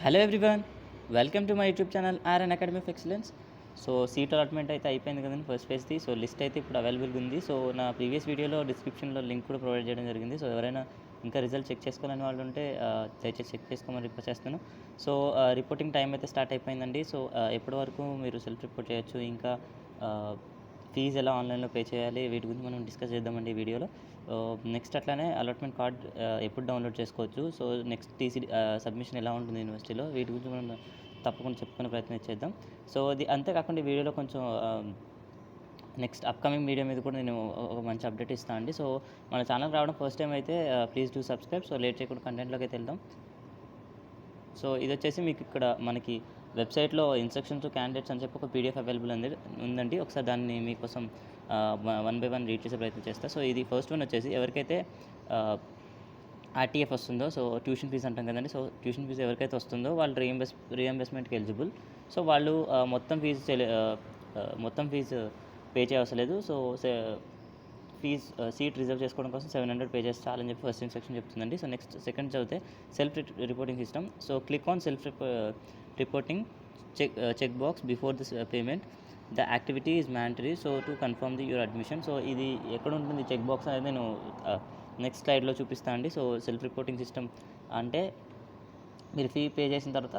Hello everyone, welcome to my YouTube channel RN academy of excellence. So seat allotment అయితే అయిపోయింది కదండి first ఫేజ్ది. So list అయితే ఇప్పుడు అవైలబుల్గా ఉంది. సో నా ప్రీవియస్ వీడియోలో డిస్క్రిప్షన్లో లింక్ కూడా ప్రొవైడ్ చేయడం జరిగింది. సో ఎవరైనా ఇంకా రిజల్ట్ చెక్ చేసుకోవాలని వాళ్ళు ఉంటే దయచేసి చెక్ చేసుకోమని రిక్వెస్ట్ చేస్తాను. సో రిపోర్టింగ్ టైం అయితే స్టార్ట్ అయిపోయిందండి. సో ఎప్పటి వరకు మీరు సెల్ఫ్ రిపోర్ట్ చేయొచ్చు, ఇంకా ఫీజు ఎలా ఆన్లైన్లో పే చేయాలి, వీటి గురించి మనం డిస్కస్ చేద్దామండి ఈ వీడియోలో. నెక్స్ట్ అట్లానే అలాట్మెంట్ కార్డ్ ఎప్పుడు డౌన్లోడ్ చేసుకోవచ్చు, సో నెక్స్ట్ టీసీ సబ్మిషన్ ఎలా ఉంటుంది యూనివర్సిటీలో, వీటి గురించి మనం తప్పకుండా చెప్పుకునే ప్రయత్నం చేద్దాం. సో అది అంతేకాకుండా ఈ వీడియోలో కొంచెం నెక్స్ట్ అప్కమింగ్ వీడియో మీద కూడా నేను ఒక మంచి అప్డేట్ ఇస్తాను అండి. సో మన ఛానల్ రావడం ఫస్ట్ టైం అయితే please do subscribe. So late చేయకుండా కంటెంట్లోకి అయితే వెళ్దాం. సో ఇది వచ్చేసి మీకు ఇక్కడ మనకి వెబ్సైట్లో ఇన్స్ట్రక్షన్స్ క్యాండిడేట్స్ అని చెప్పి ఒక పీడిఎఫ్ అవైలబుల్ ఉందండి. ఒకసారి దాన్ని మీకోసం వన్ బై వన్ రీడ్ చేసే ప్రయత్నం చేస్తా. సో ఇది ఫస్ట్ వన్ వచ్చేసి ఎవరికైతే ఆర్టీఎఫ్ వస్తుందో, సో ట్యూషన్ ఫీజు అంటాం కదండి. సో ట్యూషన్ ఫీజు ఎవరికైతే వస్తుందో వాళ్ళు రీఎంబర్స్మెంట్కి ఎలిజిబుల్. సో వాళ్ళు మొత్తం ఫీజు పే చేయవలసిన లేదు. సో సీట్ రిజర్వ్ చేసుకోవడం కోసం 700 పే చేస్తే చాలని చెప్పి ఫస్ట్ ఇన్స్ట్రక్షన్ చెప్తుందండి. సో నెక్స్ట్ సెకండ్ చదివితే self reporting system. So click on self reporting check box before this payment. The activity is mandatory so to confirm your admission. So ఇది ఎక్కడ ఉంటుంది చెక్ బాక్స్ అనేది నేను నెక్స్ట్ స్లైడ్లో చూపిస్తాను అండి. సో సెల్ఫ్ రిపోర్టింగ్ సిస్టమ్ అంటే మీరు ఫీ పే చేసిన తర్వాత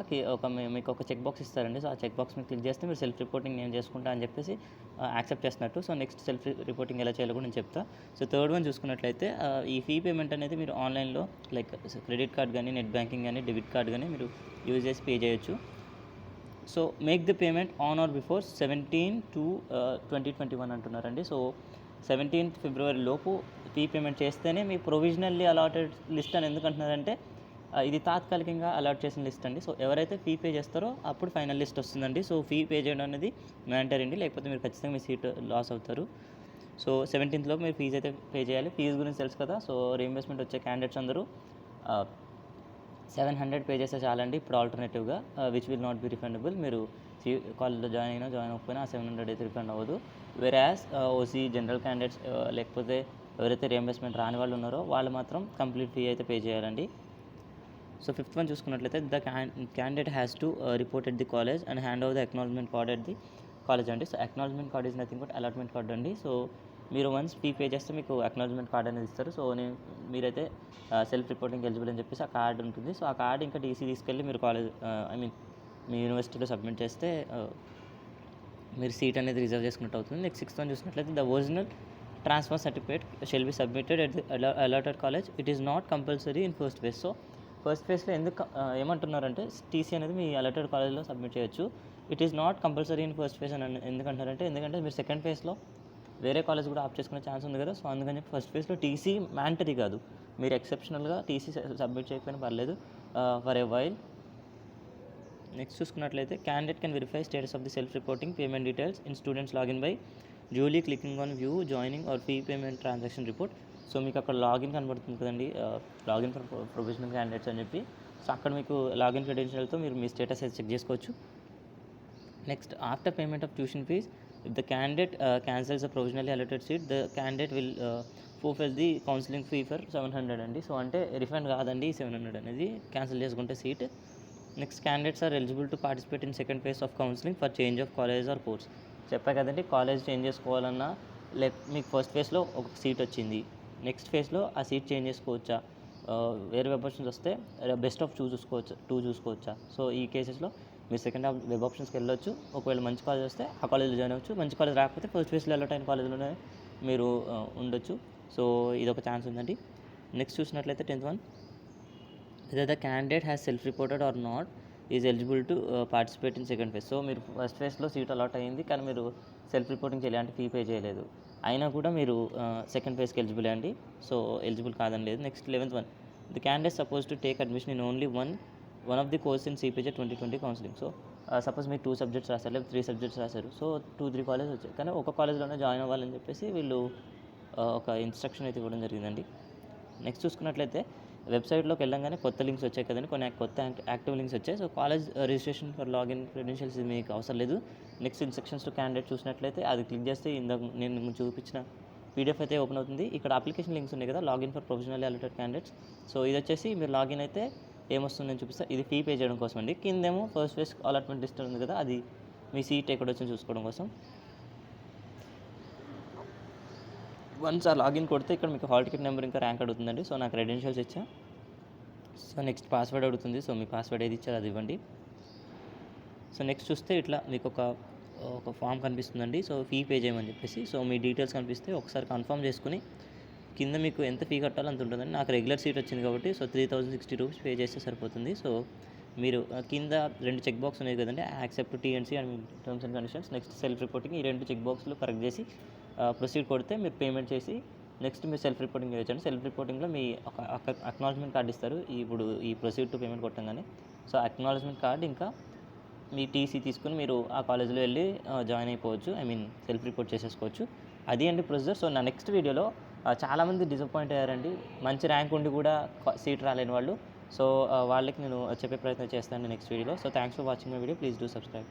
మీకు ఒక చెక్ బాక్స్ ఇస్తారండి. సో ఆ చెక్ బాక్స్ మీద క్లిక్ చేస్తే మీరు సెల్ఫ్ రిపోర్టింగ్ నేను చేసుకుంటా అని చెప్పేసి యాక్సెప్ట్ చేస్తున్నట్టు. సో నెక్స్ట్ సెల్ఫ్ రిపోర్టింగ్ ఎలా చేయాలో కూడా నేను చెప్తా. సో థర్డ్ వన్ చూసుకున్నట్లయితే ఈ ఫీ పేమెంట్ అనేది మీరు ఆన్లైన్లో లైక్ క్రెడిట్ కార్డ్ కానీ, నెట్ బ్యాంకింగ్ కానీ, డెబిట్ కార్డ్ కానీ మీరు యూజ్ చేసి పే చేయొచ్చు. So make the payment on are before 17/2/2021 అంటున్నారండి. సో 17th February లోపు ఫీ పేమెంట్ చేస్తేనే మీ ప్రొవిజనల్లీ అలాటెడ్ లిస్ట్ అని ఎందుకు అంటున్నారంటే ఇది తాత్కాలికంగా అలాట్ చేసిన లిస్ట్ అండి. సో ఎవరైతే ఫీ పే చేస్తారో అప్పుడు ఫైనల్ లిస్ట్ వస్తుందండి. సో ఫీ పే చేయడం అనేది మ్యాండటరీ అండి, లేకపోతే మీరు ఖచ్చితంగా మీ సీట్ లాస్ అవుతారు. సో 17th లోపు మీరు ఫీజు అయితే పే చేయాలి. ఫీజు గురించి తెలుసు కదా. సో రీయింబర్స్మెంట్ వచ్చే క్యాండిడేట్స్ అందరూ 700 పే చేస్తే చాలండి ఇప్పుడు ఆల్టర్నేటివ్గా, which will not be refundable. మీరు కాలేజ్లో జాయిన్ అవ్వకపోయినా ఆ 700 అయితే రిఫండ్ అవ్వదు. వేరాస్ ఓసీ జనరల్ క్యాండిడేట్స్ లేకపోతే ఎవరైతే రీయింబర్స్మెంట్ రాని వాళ్ళు ఉన్నారో వాళ్ళు మాత్రం కంప్లీట్ ఫీ అయితే పే చేయాలండి. సో ఫిఫ్త్ వన్ చూసుకున్నట్లయితే the candidate has to report at the college and hand over the acknowledgement card at the college అండి. So acknowledgement card is nothing but allotment card అండి. So మీరు once fee pay చేస్తే మీకు acknowledgement card అనేది ఇస్తారు. So మీరైతే self reporting eligible అని చెప్పేసి ఆ కార్డ్ ఉంటుంది. సో ఆ కార్డ్ ఇంకా టీసీ తీసుకెళ్ళి మీరు కాలేజ్ మీ యూనివర్సిటీలో సబ్మిట్ చేస్తే మీరు సీట్ అనేది రిజర్వ్ చేసుకున్నట్టు అవుతుంది. నెక్స్ట్ సిక్స్త్ వన్ చూసినట్లయితే the original transfer certificate shall be submitted at the allotted college. It is not compulsory in first phase. So first ఫేజ్లో ఏమంటున్నారంటే టీసీ అనేది మీ అలాటెడ్ కాలేజ్లో సబ్మిట్ చేయొచ్చు. It is not compulsory in first phase అని ఎందుకంటే మీరు second ఫేజ్లో వేరే కాలేజ్ కూడా ఆప్ చేసుకునే ఛాన్స్ ఉంది కదా. సో అందుకని చెప్పి ఫస్ట్ ఫేజ్లో టీసీ మ్యాండటరీ కాదు, మీరు ఎక్సెప్షనల్గా టీసీ సబ్మిట్ చేయకపోయినా పర్లేదు ఫర్ ఏ వైల్. నెక్స్ట్ చూసుకున్నట్లయితే candidate can verify status of the self reporting payment details in students login by duly clicking on view joining or fee payment transaction report. So మీకు అక్కడ login కనబడుతుంది కదండి, login for professional candidates అని చెప్పి. So అక్కడ మీకు login క్రెడెన్షియల్తో మీరు మీ స్టేటస్ అయితే చెక్ చేసుకోవచ్చు. Next after payment of tuition fees if the candidate cancels the provisionally allotted seat the candidate will fulfil the counselling fee for 700 అండి. సో అంటే రిఫండ్ కాదండి 700 అనేది క్యాన్సిల్ చేసుకుంటే seat. Next candidates are eligible to participate in second phase of counselling for change of college or course. చెప్పా కదండి, college change చేసుకోవాలన్నా మీకు first ఫేజ్లో ఒక సీట్ వచ్చింది, నెక్స్ట్ ఫేజ్లో ఆ సీట్ చేంజ్ చేసుకోవచ్చా, వేరే వెబ్ ఆప్షన్స్ వస్తే బెస్ట్ ఆఫ్ చూసుకోవచ్చా. సో ఈ కేసెస్లో మీరు సెకండ్ వెబ్ ఆప్షన్స్కి వెళ్ళొచ్చు. ఒకవేళ మంచి కాలేజ్ వస్తే ఆ కాలేజ్లో జాయిన్ అవ్వచ్చు, మంచి కాలేజ్ రాకపోతే ఫస్ట్ ఫేజ్లో అలాట్ అయిన కాలేజ్లోనే మీరు ఉండొచ్చు. సో ఇదొక ఛాన్స్ ఉందండి. నెక్స్ట్ చూసినట్లయితే 10th one, whether the candidate has self-reported or not is eligible to participate in second phase. So మీరు ఫస్ట్ ఫేజ్లో సీట్ అలాట్ అయ్యింది కానీ మీరు సెల్ఫ్ రిపోర్టింగ్ చేయాలి, ఫీ పే చేయలేదు, అయినా కూడా మీరు సెకండ్ ఫేజ్కి ఎలిజిబుల్ అండి. సో ఎలిజిబుల్ కాదని లేదు. Next 11th one, the candidate suppose to take admission in only one of the course in CPG 2020 counselling. So suppose మీరు 2 సబ్జెక్ట్స్ రాశారు లేదా 3 సబ్జెక్ట్స్ రాశారు. సో 2-3 కాలేజ్ వచ్చాయి కానీ ఒక కాలేజ్లోనే జాయిన్ అవ్వాలని చెప్పేసి వీళ్ళు ఒక ఇన్స్ట్రక్షన్ అయితే ఇవ్వడం జరిగిందండి. నెక్స్ట్ చూసుకున్నట్లయితే వెబ్సైట్లోకి వెళ్ళంగానే కొత్త లింక్స్ వచ్చాయి కదండి, కొన్ని కొత్త యాక్టివ్ లింక్స్ వచ్చాయి. So college registration for login credentials మీకు అవసరం లేదు. నెక్స్ట్ ఇన్స్ట్రక్షన్స్ టు క్యాండిడేట్ చూసినట్లయితే అది క్లిక్ చేస్తే నేను చూపించిన పీడిఎఫ్ అయితే ఓపెన్ అవుతుంది. ఇక్కడ అప్లికేషన్ లింక్స్ ఉన్నాయి కదా, login for professionally allotted candidates. So ఇది వచ్చేసి మీరు లాగిన్ అయితే ఏమొస్తుంది నేను చూపిస్తా. ఇది ఫీ పే చేయడం కోసం అండి. కిందేమో ఫస్ట్ ఫేజ్ అలాట్మెంట్ లిస్ట్ ఉంది కదా, అది మీ సీట్ ఎక్కడొచ్చిందో చూసుకోవడం కోసం. వన్స్ ఆ లాగిన్ కొడితే ఇక్కడ మీకు హాల్ టికెట్ నెంబర్ ఇంకా ర్యాంక్ అడుగుతుందండి. సో నా క్రెడెన్షియల్స్ ఇచ్చా. సో నెక్స్ట్ పాస్వర్డ్ అడుగుతుంది. సో మీ పాస్వర్డ్ ఏది ఇచ్చారో అది ఇవ్వండి. సో నెక్స్ట్ చూస్తే ఇట్లా మీకు ఒక ఫామ్ కనిపిస్తుందండి. సో ఫీ పే చేయమని చెప్పేసి. సో మీ డీటెయిల్స్ కనిపిస్తే ఒకసారి కన్ఫర్మ్ చేసుకుని కింద మీకు ఎంత ఫీ కట్టాలో అంత ఉంటుందండి. నాకు రెగ్యులర్ సీట్ వచ్చింది కాబట్టి సో 3060 రూపీస్ పే చేస్తే సరిపోతుంది. సో మీరు కింద 2 చెక్ బాక్స్ ఉన్నాయి కదండి, accept TNC and terms and conditions, next self reporting, ఈ 2 చెక్ బాక్స్లు కరెక్ట్ చేసి ప్రొసీడ్ కొడితే మీరు పేమెంట్ చేసి నెక్స్ట్ మీరు సెల్ఫ్ రిపోర్టింగ్ చేయొచ్చండి. సెల్ఫ్ రిపోర్టింగ్లో మీ ఒక అక్నాలజ్మెంట్ కార్డ్ ఇస్తారు ఇప్పుడు ఈ ప్రొసీడ్ టు పేమెంట్ కొట్టంగానే. సో అక్నాలజ్మెంట్ కార్డ్ ఇంకా మీ టీసీ తీసుకుని మీరు ఆ కాలేజ్లో వెళ్ళి జాయిన్ అయిపోవచ్చు. ఐ మీన్ సెల్ఫ్ రిపోర్ట్ చేసేసుకోవచ్చు. అది అండి ప్రొసీజర్. సో నా నెక్స్ట్ వీడియోలో చాలామంది డిసప్పాయింట్ అయ్యారండి, మంచి ర్యాంక్ ఉండి కూడా సీట్ రాలేని వాళ్ళు. సో వాళ్ళకి నేను చెప్పే ప్రయత్నం చేస్తాను నెక్స్ట్ వీడియోలో. So thanks for watching my video. Please do subscribe.